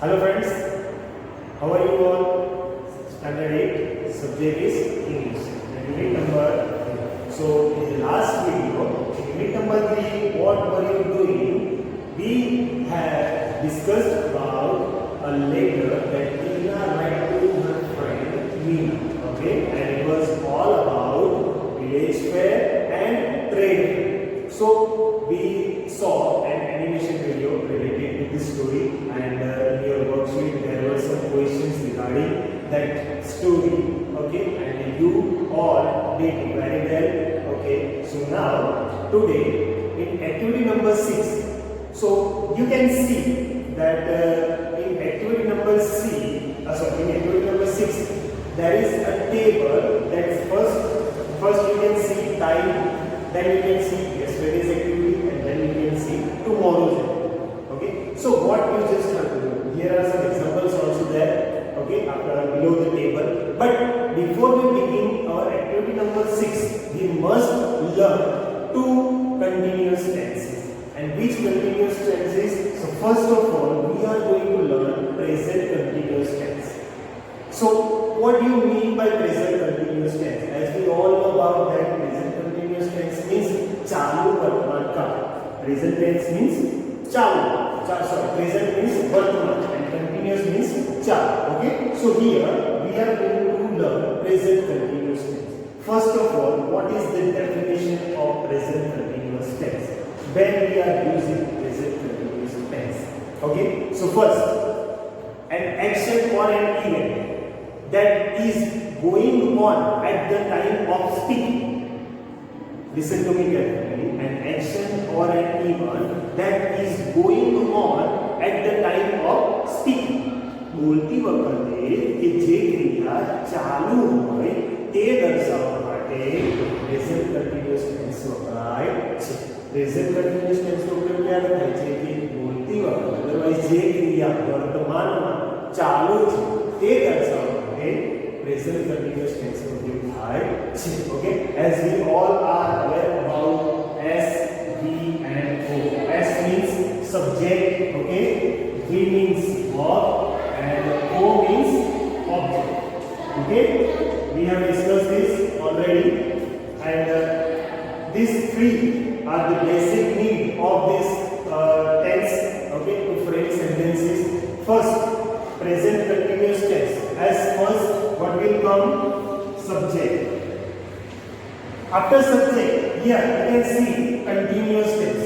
Hello friends, how are you all? Standard 8, subject is English. And unit number, so in the last video, in unit number 3, what were you doing? We have discussed about a letter that Tina wrote to her friend Meena. Okay, and it was all about village fair and trade fair. So we saw an animation video related to this story, and in your worksheet there were some questions regarding that story. Okay, and you all did very well. Okay, so now today in activity number 6, so you can see that in activity number in activity number 6 there is a table that first you can see time, then you can see yesterday's activity, and then you can see tomorrow's activity. Okay, so what you just have to do, here are some examples also there, okay, below the table. But before we begin our activity number 6, we must learn two continuous tenses. And which continuous tenses? So first of all, we are going to learn present continuous tense. So what do you mean by present continuous tense? As we all know about that, present continuous tense means chalu vartaman kaal. Present tense means chalu. Present means vartaman and continuous means chalu. Okay. So here we are going to learn present continuous tense. First of all, what is the definition of present continuous tense? When we are using present continuous tense. Okay. So first, an action or an event that is going on at the time of speaking. Listen to me carefully. An action or an event that is going on at the time of speaking. બોલતી વખતે કે જે ક્રિયા ચાલુ હોય તે દર્શાવવા માટે પ્રેઝન્ટ કન્ટિન્યુઅસ ટેન્સ વપરાય છે. પ્રેઝન્ટ કન્ટિન્યુઅસ ટેન્સ નો ઉપયોગ ક્યારે થાય છે કે બોલતી વખતે અદરવાઇઝ જે ક્રિયા વર્તમાનમાં ચાલુ છે તે દર્શાવવા present continuous tense નો ઉપયોગ થાય છે. Okay, as we all are aware about S, V and O. S means subject, okay, V means verb and O means object. Okay, we have discussed this already, and these three are the basic need of this tense, okay, to frame sentences. First, present continuous tense. As first, what will come? Subject. After subject, here you can see continuous tense.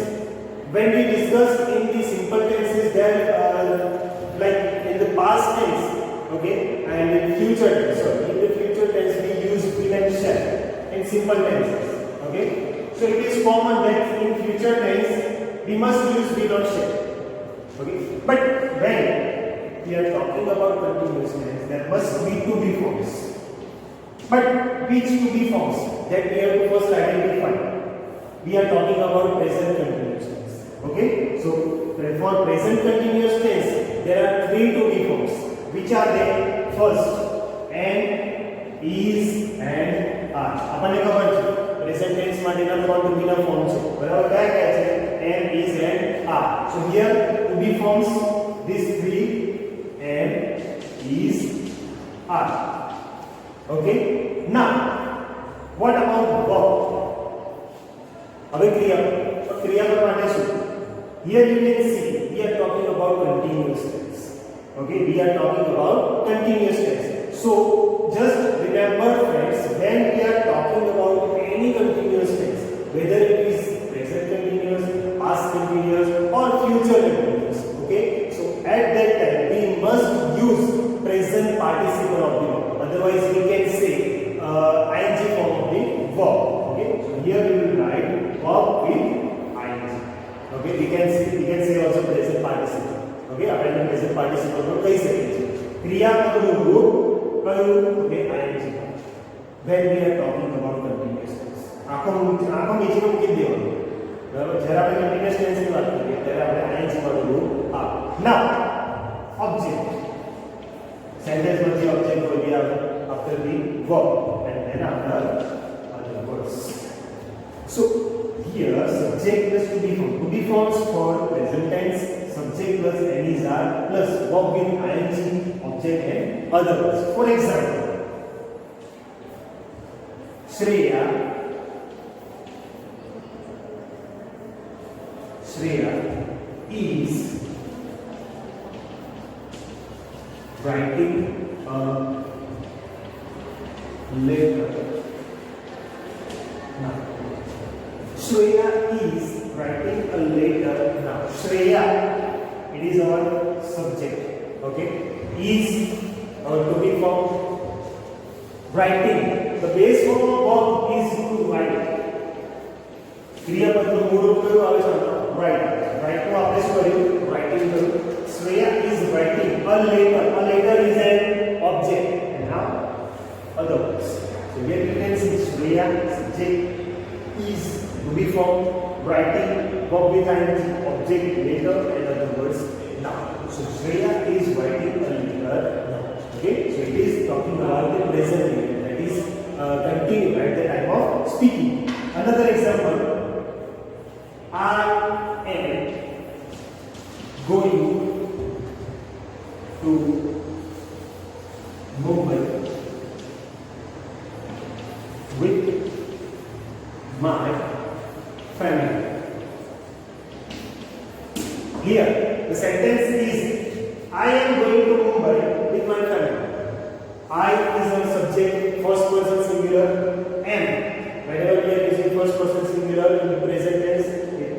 When we discuss in the simple tenses, there like in the past tense, okay, and in future tense. So in the future tense we use will and shall in simple tenses. Okay, so it is common that in future tense we must use will or shall. Okay, but when we are talking about continuous tense, there must be to be forms. But which to be forms? That we have to first identify. We are talking about present continuous tense. Okay? So for present continuous tense, there are three to be forms. Which are they? First, am, is and are. આપણને ખબર છે present tense માટેના ત્રણ to be ના form છે. બરાબર? કયા કયા છે? am, is and are. So here to be forms, these three am, is, are. Okay, now what about verb? હવે ક્રિયાપદ માટે શું? Here you can see we are talking about continuous tense. Okay, we are talking about continuous tense. So just remember friends, when we are talking about any continuous tense, whether it is present continuous, past continuous or future continuous, okay, so at that time we must use present participle of the verb. Otherwise we can say ing form of the verb. Okay, so here we will write verb with ing. Okay, we can say also present participle. Okay, આપણે present participle નો કહી શકીએ છીએ. ક્રિયાપદનું રૂપ કયું? Okay, ing. When we are talking about continuous tense, આખો નીચેનો મૂકી દેવાનો. બરાબર? જ્યારે આપણે continuous tense ની વાત કરીએ ત્યારે આપણે ing વાળું રૂપ આપો. Now object. Sentence with the object will be after the verb and then after other words. So here subject plus to be forms for present tense, subject plus any is are plus verb with ing, object and other words. For example, Shreya is writing a letter now. Shreya is writing a letter now. Shreya, it is our subject. Okay, is our to be form. Writing, the base form of verb is to write. क्रियापद નું મૂળ રૂપ કયું આવે છે? Write. Write નું આપણે શું કર્યું? Writing કર્યું. Shreya is writing a letter. A letter is an object. And now other words. So here we can see Shreya subject is to be form, writing verb with ing, object letter and other words now. So Shreya is writing a letter now. Okay, so it is talking about the present period, that is continue at the time of speaking. Another example, I am going to Mumbai with my family. Here the sentence is I am going to Mumbai with my family. I is our subject, first person singular, and whenever we are using first person singular in the present tense, it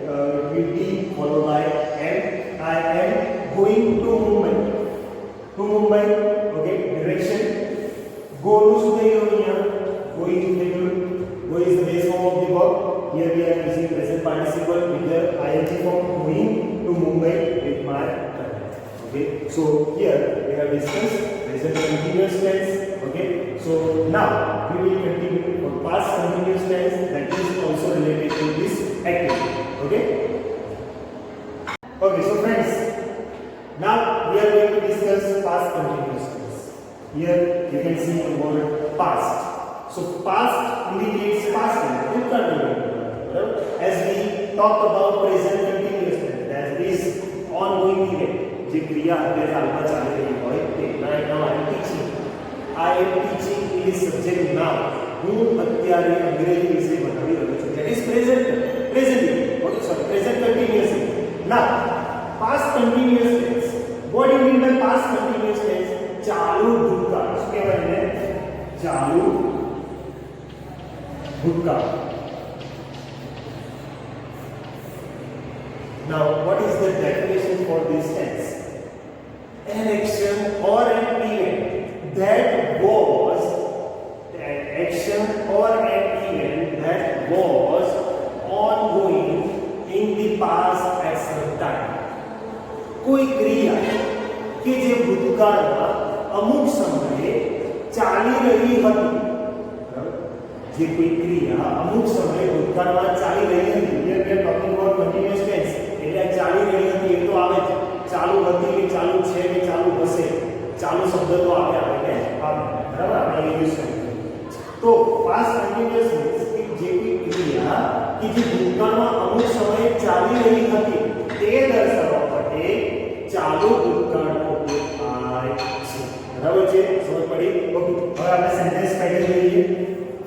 will be followed by am. I am going to Mumbai. To Mumbai, okay, direction. Go to Sudhaiya. Going to go is the base form of the verb. Here we are using present participle with the ing form, going to Mumbai with my family. Okay, so here we have discussed present continuous tense. Okay, so now we will continue for past continuous tense, that is also related to this activity. Okay, okay, so friends, now we are going to discuss past continuous tense. Here you can see the word past. So past indicates past tense. As we talked about present continuous tense, that is ongoing period. જે ક્રિયા અત્યારે હાલમાં ચાલી રહી હોય તે. Right now I am teaching. I am teaching is subject now. હું અત્યારે અંગ્રેજી વિષય ભણાવી રહ્યો છું. That is present period. Okay, sorry, present continuous tense. Now past continuous tense. What do you mean by past continuous tense? ચાલુ ભૂતકાળ. શું કહેવાય એને? ચાલુ ભૂતકાળ. Now, what is the definition for this tense? An action or an event that was ongoing in the past at some time. कोई क्रिया કે જે ભૂતકાળમાં અમુક સમયે ચાલી રહી હતી. જે કોઈ ક્રિયા અમુક સમયે ભૂતકાળમાં ચાલી રહી હતી. Here we are talking about continuous tense. એટલે ચાલી રહી હતી એ તો આવે જ. ચાલુ હતી કે ચાલુ છે કે ચાલુ હશે. ચાલુ શબ્દ તો આપણે આવે. બરાબર, આપણે યુઝ કરીએ. તો પાસ્ટ કન્ટિન્યુઅસ મીન્સ કે જે કોઈ ક્રિયા કે જે ભૂતકાળમાં અમુક સમયે ચાલી રહી હતી તે દર્શાવવા માટે ચાલુ ભૂતકાળનો ઉપયોગ થાય છે. બરાબર છે? સમજ પડી? ઓકે, હવે આપણે સેન્ટેન્સ પેટર્ન જોઈએ.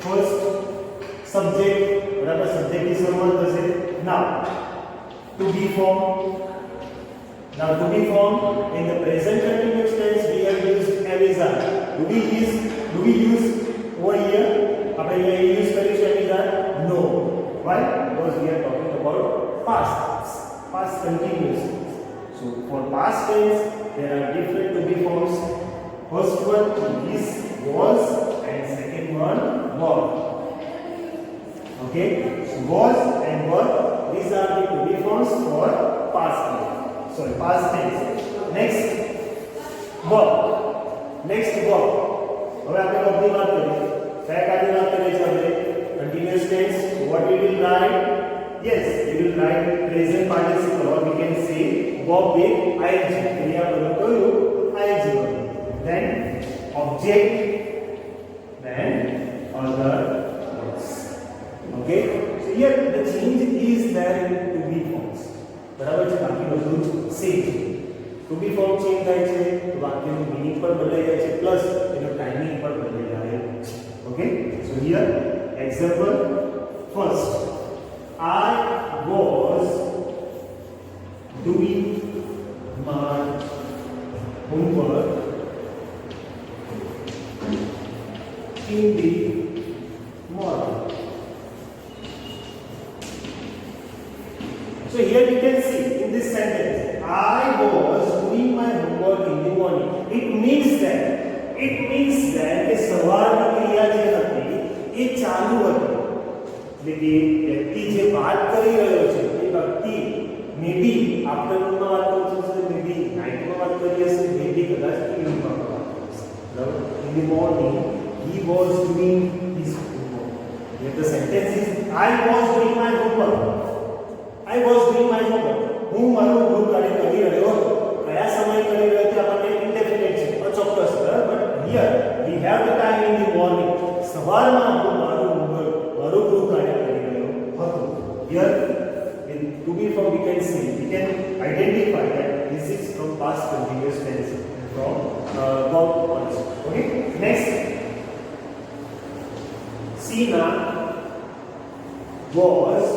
ફર્સ્ટ સબ્જેક્ટ, બરાબર, સબ્જેક્ટની શરૂઆત થશે. નાઉ to be formed. Now to be formed in the present continuous tense we have used am is are. Do we use over here? આપણે અહીંયા use કરીશું am is are? No. Why? Because we are talking about past continuous tense. So for past tense there are different to be forms. First one is was and second one were. Okay, so was and were, these are the to be forms for past tense. Sorry, past tense. Next verb. હવે આપણે verb ની વાત કરીએ. કયા કાર્યની વાત કરીએ છીએ આપણે? Continuous tense. What we will write? Yes, we will write present participle, or we can say verb with ing. ક્રિયાપદ કયું? ing. Then object, then other words. Okay, so here the change is there in to be forms. બરાબર છે? બાકી બધું જ same છે. Two બી form change થાય છે તો વાક્યનું મીનિંગ પણ બદલાઈ જાય છે પ્લસ એનો ટાઈમિંગ પણ બદલાઈ જાય છે. Okay, so here example first, I was doing my homework in the morning. So here we can see in this sentence, I was doing my homework in the morning. It means that કે સવારની ક્રિયા જે હતી એ ચાલુ હતી. એટલે કે વ્યક્તિ જે વાત કરી રહ્યો છે એ વ્યક્તિ મે બી આફ્ટરનૂનમાં વાત કરતો હશે, મે બી નાઇટમાં વાત કરી હશે, મે બી કદાચ ઇવનિંગમાં વાત કરી હશે. બરાબર, in the morning he was doing his homework. Here the sentence is I was doing my homework. I was doing my homework. હું મારું ગૃહ કાર્ય કરી રહ્યો હતો. કયા સમયે કરી રહ્યો હતો આપણને ઇન્ડેફિનિટ છે, અચોક્કસ. બરાબર, here we have the time in the morning. સવારમાં હું મારું ગૃહ કાર્ય કરી રહ્યો હતો. Here in to be form we can see, we can identify that this is from past continuous tense from verb also. Okay, next, Sina was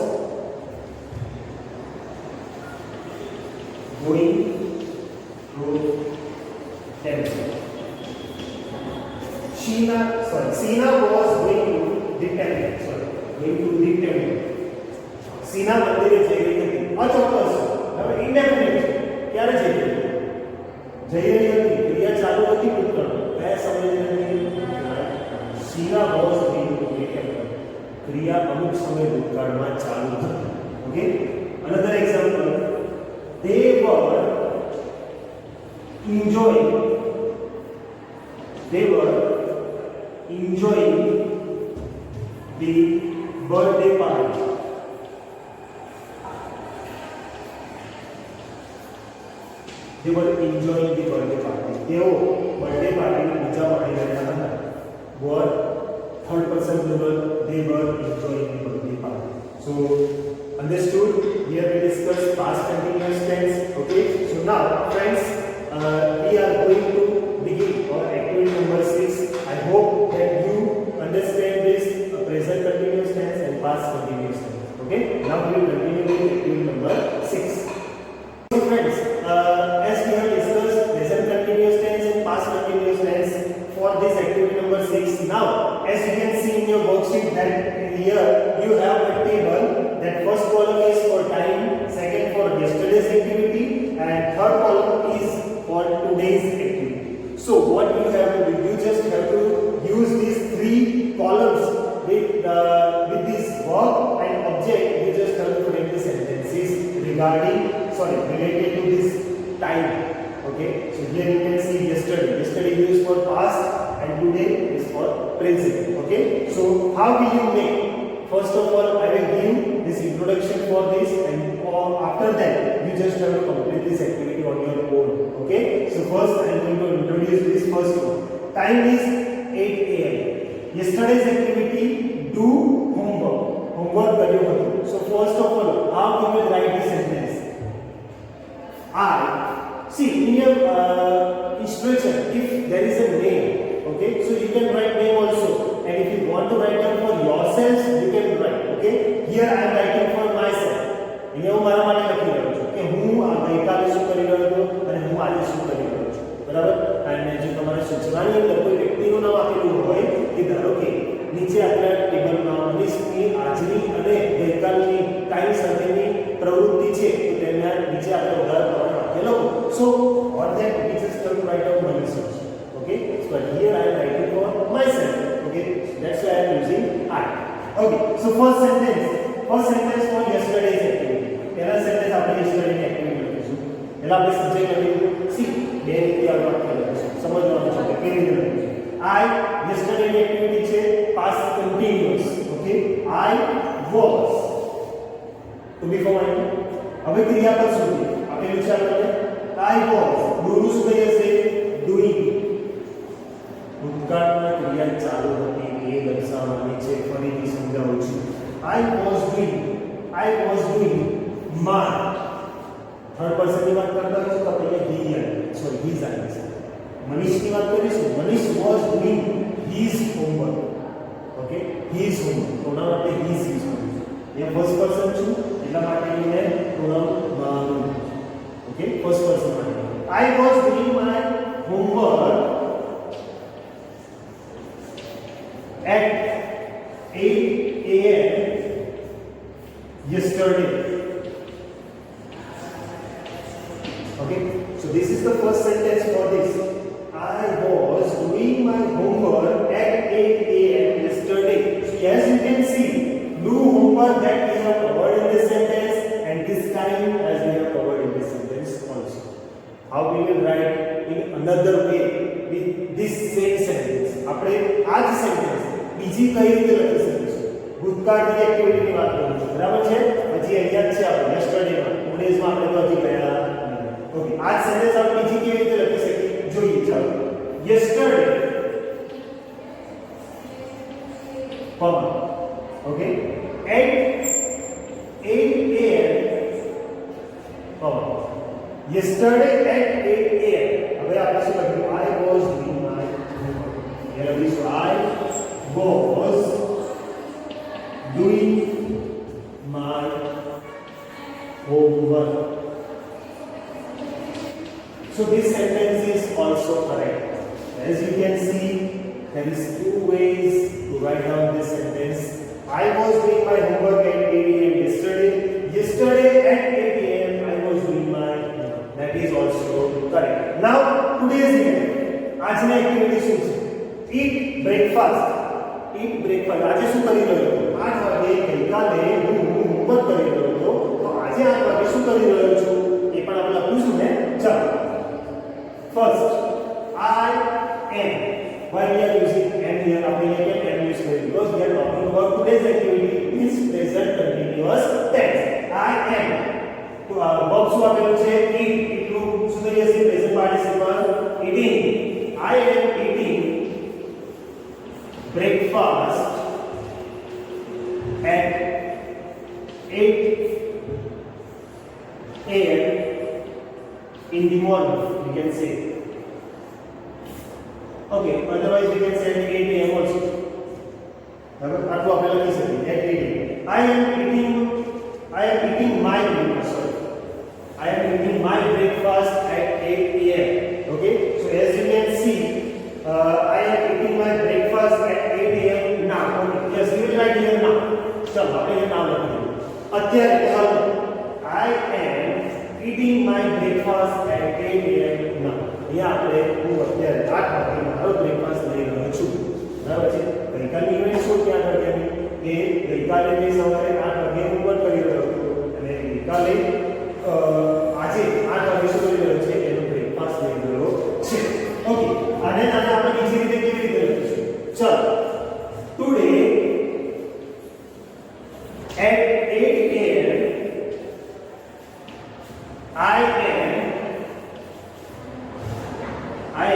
going to temple. Sina was going to the temple. Going to the temple. Sina મંદિરે જઈ રહી હતી. અચોક્કસ, હવે ઇન્ડેફિનિટ. ક્યારે જઈ રહી હતી? જઈ રહી હતી, ક્રિયા ચાલુ હતી ભૂતકાળ. કયા સમયે જઈ રહી હતી? Sina was going to the temple. ક્રિયા અમુક સમય ભૂતકાળમાં ચાલુ હતી. Okay, another example, they were enjoying the birthday party. They were enjoying the birthday party. તેઓ બર્થડે પાર્ટીની મજા માણી રહ્યા હતા. were third person plural, they were enjoying the birthday party. So understood? Here we discuss past continuous tense. Okay, so now friends, we are going to begin our activity number 6. I hope that you understand this present continuous tense and past continuous tense. Okay, now we will continue with activity number 6. So friends, as we have discussed present continuous tense and past continuous tense for this activity number 6, now as you can see in your worksheet that here you have a table that first column is for time, second for yesterday's activity, and third column is for today's activity. So what you have to do, you just have to use these three columns with this verb and object. You just have to frame the sentences related to this time. Okay, so here you can see yesterday used for past and today is for present. Okay, so how will you make? First of all, I will give this introduction for this, and after that you just have to complete this activity on your own. Okay, so first I am going to introduce this first one. Time is 8 a.m. Yesterday's activity, do homework કર્યો હતો. So first of all, how we will write this sentence? I see in your instruction, if there is a name, okay, so you can write name also, and if you want to write down for yourself, you can write. Okay, here I am writing for myself. અહીંયા હું મારા માટે લખી રહ્યો છું કે હું આ ગઈકાલે શું કરી રહ્યો હતો અને હું આજે શું કરી રહ્યો છું. બરાબર, અને જો તમારે સૂચનાની અંદર કોઈ વ્યક્તિનું નામ આપેલું હોય કે ધારો કે નીચે આપેલા ટેબલમાં મનીષની આજની અને ગઈકાલની ટાઈમ સાથેની પ્રવૃત્તિ છે તો તેના નીચે આપણે ઉદાહરણ પ્રમાણે વાક્ય લખો. So for that we just have to write out Manish. Okay, so here I am writing for myself. Okay, that's why I am using I. Okay, so first sentence for yesterday's activity. પહેલા sentence આપણે yesterday's activity લખીશું. પહેલા આપણે subject લખીશું. C બે રીતે આ વાક્ય લખીશું. સમજવાનું છે કે કેવી રીતે લખીશું. I yesterday's activity છે past continuous. Okay, I was to be for my. હવે ક્રિયા પર શું છે આપેલું છે આપણે I was. doનું શું થઈ જશે doing. ભૂતકાળમાં ક્રિયા ચાલુ હતી એ દર્શાવવાની છે. ફરીથી સમજાવું છું. I was doing my third પર્સનની વાત કરતા હોય તો આપણે હી આવે સોરી હીઝ આવે છે. મનીષની વાત કરીશું. Manish was doing his homework. Okay his homework pronoun આપણે હીઝ યુઝ કરીશું. અહીંયા ફર્સ્ટ પર્સન છું એટલા માટે એને પ્રોનાઉન મારું. ઓકે ફર્સ્ટ પર્સન માટે I was doing my homework at 8 a.m. yesterday. Okay, so this is the first sentence for this. I was doing my homework at 8 a.m. yesterday. So as you can see, do homework that we have covered in this sentence and this time as we have covered in this sentence also. How we will write in another way with this same sentence. આપણે આ જ sentence બીજી કઈ રીતે લખી શકીશું? ભૂતકાળની એક્ટિવિટીની વાત કરું છું બરાબર છે. પછી અહીંયા જ છે આપણે યસ્ટરડેમાં ટુડેઝમાં આપણે તો હજી ગયા નથી. ઓકે આ જ સેન્ટેન્સ આપણે બીજી કેવી રીતે લખી શકીએ જોઈએ. ચાલો yesterday comma okay at 8 a.m. comma yesterday at 8 a.m. હવે આપણે શું લખ્યું? I was doing my homework. here લખીશું I was doing my homework. So this sentence is also correct. As you can see, there is two ways to write down this sentence. I was doing my homework at 8 a.m. yesterday. Yesterday at 8 a.m. I was doing my homework. That is also correct. Now today's event. આજની activity શું છે? Eat breakfast. Eat breakfast. આજે શું કરી રહ્યો હતો? 8 વાગે ગઈકાલે હું હોમવર્ક કરી રહ્યો હતો. તો આજે 8 વાગે શું કરી રહ્યો છું? એ પણ આપણે લખીશું ને. ચાલો. First, I am. Why we are using am here? આપણે અહીંયા કેમ am use કરીએ? Because we are talking about today's activity means present continuous tense. I am. તો આ verb શું આપેલું છે? eat. એટલું શું થઈ જશે? present participle eating. I am eating breakfast at 8 a.m. in the morning, we can say. Okay, otherwise we can say at 8 a.m. also. આટલું આપણે લખી શકીએ at 8 a.m. I am eating my breakfast. I am eating my breakfast at 8 a.m. Okay, so as you can see, I am eating my breakfast at 8 a.m. now. Okay, yes, we will write here now. ચલો આપણે એ નામ લખી દઈએ. અત્યારે હાલ I am eating my breakfast at 8 a.m. now. અહીંયા આપણે હું અત્યારે 8 વાગે મારો બ્રેકફાસ્ટ લઈ રહ્યો છું. બરાબર છે. ગઈકાલની ઇવેન્ટ શું ત્યાં આગળની કે ગઈકાલે મેં સવારે 8 વાગે હોમવર્ક કરી રહ્યો હતો અને ગઈકાલે આજે 8 વાગે શું કરી રહ્યો છે એનો બ્રેકફાસ્ટ લઈ રહ્યો છે. ઓકે આને આપણે બીજી રીતે કેવી રીતે લખીશું? ચાલો today at 8 a.m. I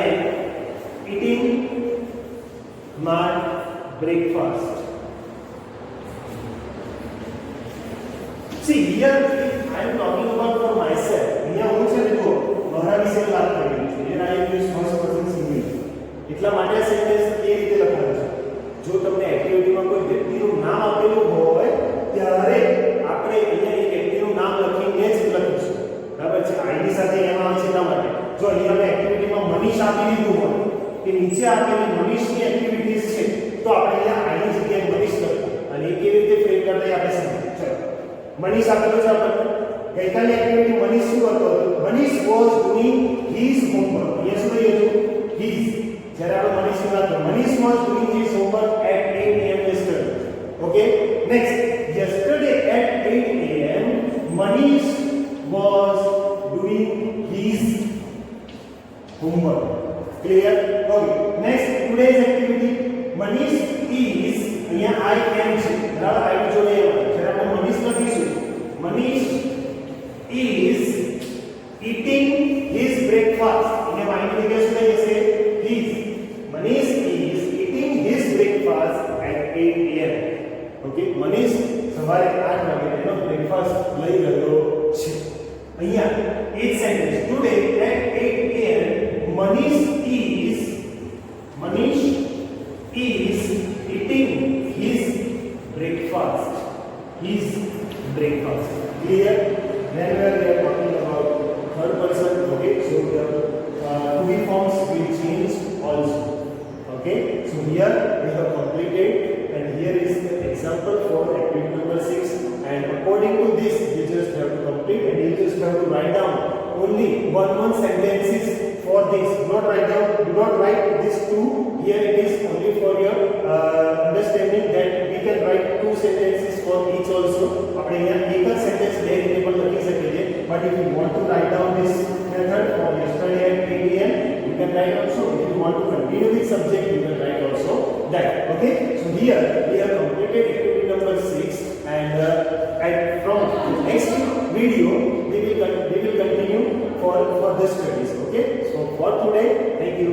am eating my breakfast. See here I am talking about for myself. અહીંયા હું છે ને જો મારા વિશે વાત કરી રહ્યો છું. here I am use first person singular. એટલા માટે આ સેન્ટેન્સ એ રીતે લખાયું છે. જો તમને એક્ટિવિટીમાં કોઈ વ્યક્તિનું નામ આપેલું હોય ત્યારે આપણે અહીંયા એક વ્યક્તિનું નામ લખીને જ લખીશું. બરાબર છે. આઈડી સાથે એમાં આવે છે એટલા માટે. જો અહીંયા મેં એક્ટિવિટીમાં મનીષ આપી દીધું હોય કે નીચે આપેલી મનીષની એક્ટિવિટીઝ છે તો આપણે અહીંયા આઈની જગ્યાએ મનીષ લખવું અને એ કેવી રીતે ફ્રેમ કરતા આપણે સમજીએ. ચલો મનીષ આપેલું છે આપણને. ગઈકાલની એક્ટિવિટી મનીષ શું કરતો હતો? Manish was doing his homework. અહીંયા શું થયું હતું? હીઝ. જ્યારે આપણે મનીષની વાત કરીએ Manish was doing his homework at 8 a.m. yesterday. Okay, next yesterday at 8 a.m. Manish was doing his homework. Clear? Okay, next today's activity Manish is અહીંયા I am છે બરાબર. I જોડે જ્યારે આપણે મનીષ લખીશું Manish is eating his breakfast. અહીંયા mind ની જગ્યાએ શું થઈ જશે? his. Manish is eating his breakfast at 8 a.m. Okay, Manish સવારે 8 વાગે એનો બ્રેકફાસ્ટ લઈ રહ્યો છે. અહીંયા એક sentence. Today at 8 a.m. Manish is eating his breakfast. Clear? Whenever we are talking about third person, okay, so the to be forms will change also. Okay, so here we have completed, and here is the example for activity number 6. And according to this, you just have to complete, and you just have to write down only one sentences for this. Do not write this two. Here it is only for your understanding that we can write two sentences for each also. આપણે અહીંયા એક જ sentence બે રીતે પણ લખી શકીએ છીએ. But if you want to write down this method for yesterday at 8 a.m., you can write also. If you want to continue this subject, you can write also that. Okay. So here we have completed activity number 6, and from next video we will continue for the studies. Okay. So for today, thank you.